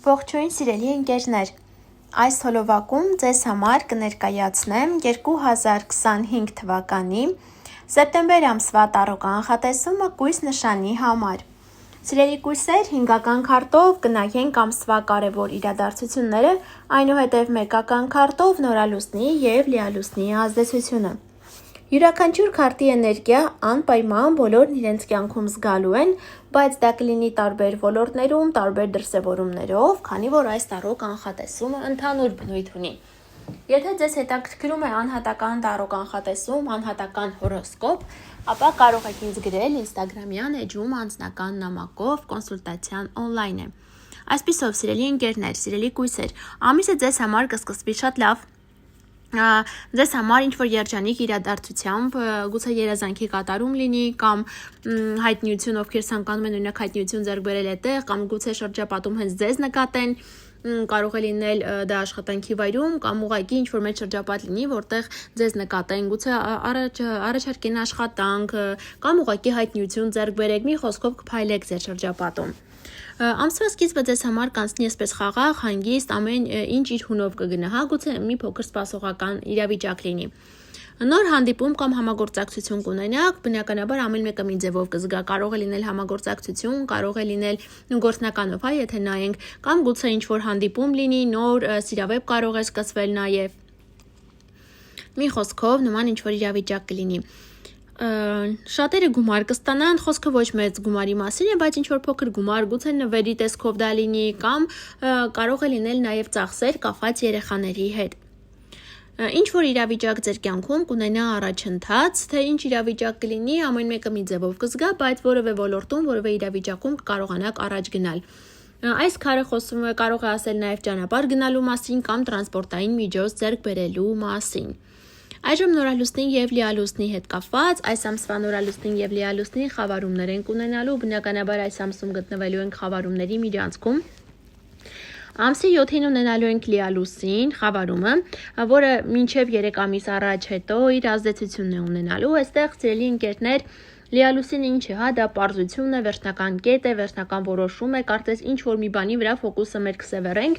Ողջույն սիրելի ընկերներ, այս հոլովակում ձեզ համար կներկայացնեմ 2025 թվականի սեպտեմբեր ամսվա տարոք անխատեսումը կույս նշանի համար։ Սիրելի կույսեր, հինգական քարտով կնայենք ամսվա կարևոր իրադարձությունները, այնուհետև մեկական քարտով նորալուսնի և լիալուսնի ազդեցությունը։ Յուրաքանչյուր քարտի էներգիա անպայման բոլորն իրենց կյանքում զգալու են, բայց դա կլինի տարբեր ոլորտներում, տարբեր դրսևորումներով, քանի որ այս տարոք անխատեսումը ընդհանուր բնույթ ունի։ Եթե ձեզ հետաքրքրում է անհատական տարոք անխատեսում, անհատական հորոսկոպ, ապա կարող եք ինձ գրել Instagram-յան էջում անձնական նամակով կոնսուլտացիան on-line է։ Այսպիսով, սիրելի ընկերներ, սիրելի կույսեր, ամիսը ձեզ համար կսկսվի շատ լավ։ Ձեզ համար ինչ-որ երջանիկ իրադարձությամբ, գուցե երազանքի կատարում լինի, կամ հայտնիություն, ովքեր ցանկանում են օրինակ հայտնիություն ձեռք բերել այդտեղ, կամ գուցե շրջապատում հենց ձեզ նկատեն, կարող է լինել դա աշխատանքի վայրում, կամ ուղղակի ինչ-որ մեծ շրջապատ լինի, որտեղ ձեզ նկատեն, գուցե առաջարկեն աշխատանք, կամ ուղղակի հայտնիություն ձեռք բերեք, մի խոսքով կփայլեք ձեր շրջապատում։ Ամսվա սկիզբը ձեզ համար կանցնի այսպես խաղաղ, հանգիստ, ամեն ինչ իր հունով կգնա, գուցե մի փոքր սպասողական իրավիճակ լինի։ Նոր հանդիպում կամ համագործակցություն կունենաք, բնականաբար ամեն մեկը մի ձևով կզգա, կարող է լինել համագործակցություն, կարող է լինել գործնականով, եթե նայենք, կամ գուցե ինչ-որ հանդիպում լինի, նոր սիրավեպ կարող է սկսվել նաև։ Մի խոսքով նման ինչ-որ իրավիճակ կլինի։ Շատերը գումար կստանան, խոսքը ոչ մեծ գումարի մասին է, բայց ինչ-որ փոքր գումար, գուցե նվերի տեսքով դա լինի, կամ կարող է լինել նաև ծախսեր կապված երեխաների հետ։ Ինչ-որ իրավիճակ ձեր կյանքում կունենա առաջընթաց, թե ինչ իրավիճակ կլինի, ամեն մեկը մի ձևով կզգա, բայց որևէ ոլորտում, որևէ իրավիճակում կկարողանաք առաջ գնալ։ Այս քարը խոսում է, կարող է ասել նաև ճանապարհ գնալու մասին կամ տրանսպորտային միջոց ձեռք բերելու մասին։ Այժմ նորալուսնի և լիալուսնի հետ կապված, այս ամսվա նորալուսնին և լիալուսնի խավարումներ ենք ունենալու, բնականաբար այս ամսում գտնվելու ենք խավարումների միջանցքում։ Ամսի 7-ին ունենալու ենք լիալուսին խավարումը, որը մինչև 3 ամիս առաջ հետո իր ազդեցությունն է ունենալու, այստեղ սիրելի ընկերներ, լիալուսին ինչ է, դա պարզություն է, վերջնական կետ է, վերջնական որոշում է, կարծես ինչ-որ մի բանի վրա ֆոկուսը մեր կսևեռենք։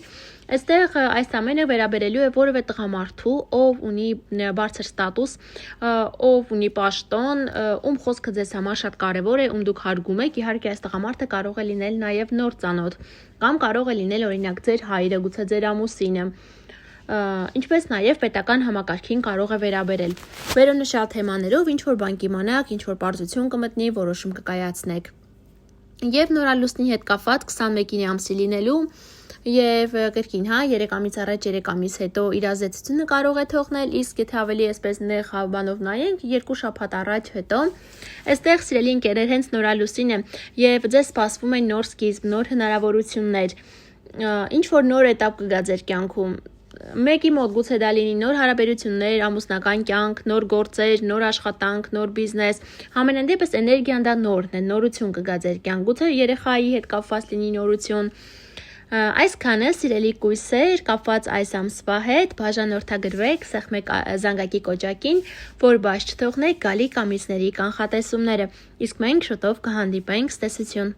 Այստեղ այս ամենը վերաբերելու է որևէ տղամարդու, ով ունի բարձր ստատուս, ով ունի պաշտոն, ում խոսքը ձեզ համար շատ կարևոր է, ում դուք հարգում եք, իհարկե այս տղամարդը կարող է լինել նաև նոր ծանոթ, կամ կարող է լինել օրինակ ձեր հայրը, գուցե ձեր ամուսինը, ինչպես նաև պետական համակարգին կարող է վերաբերել։ Վերոնշյալ թեմաներով ինչ-որ բան կիմանաք, ինչ-որ պարզություն կմտնի, որոշում կկայացնեք։ Եվ նորալուսնի հետ կապված 21-ին ամսի լինելու և կրկին 3 ամիս առաջ 3 ամիս հետո իր ազդեցությունը կարող է թողնել, իսկ եթե ավելի այսպես նեղ բանով նայենք 2 շաբաթ առաջ հետո, այստեղ սիրելի ընկերներ հենց նորալուսին է և ձեզ սպասվում են նոր սկիզբ, նոր հնարավորություններ, ինչ-որ նոր էտապ կգա ձեր կյանքում։ Մեկի մոտ գուցե դա լինի նոր հարաբերություններ, ամուսնական կյանք, նոր գործեր, նոր աշխատանք, նոր բիզնես, համենայն դեպս էներգիան դա նորն է, նորություն կգա ձեր կյանք, գուցե երեխայի հետ կապված լինի նորություն։ Այսքանը սիրելի կույսեր կապված այս ամսվա հետ, բաժանորդագրվեք սեղմեք զանգակի կոճակին, որ բաց չթողնեք գալիք ամիսների կանխատեսումները, իսկ մենք շուտով կհանդիպենք, ցտեսություն։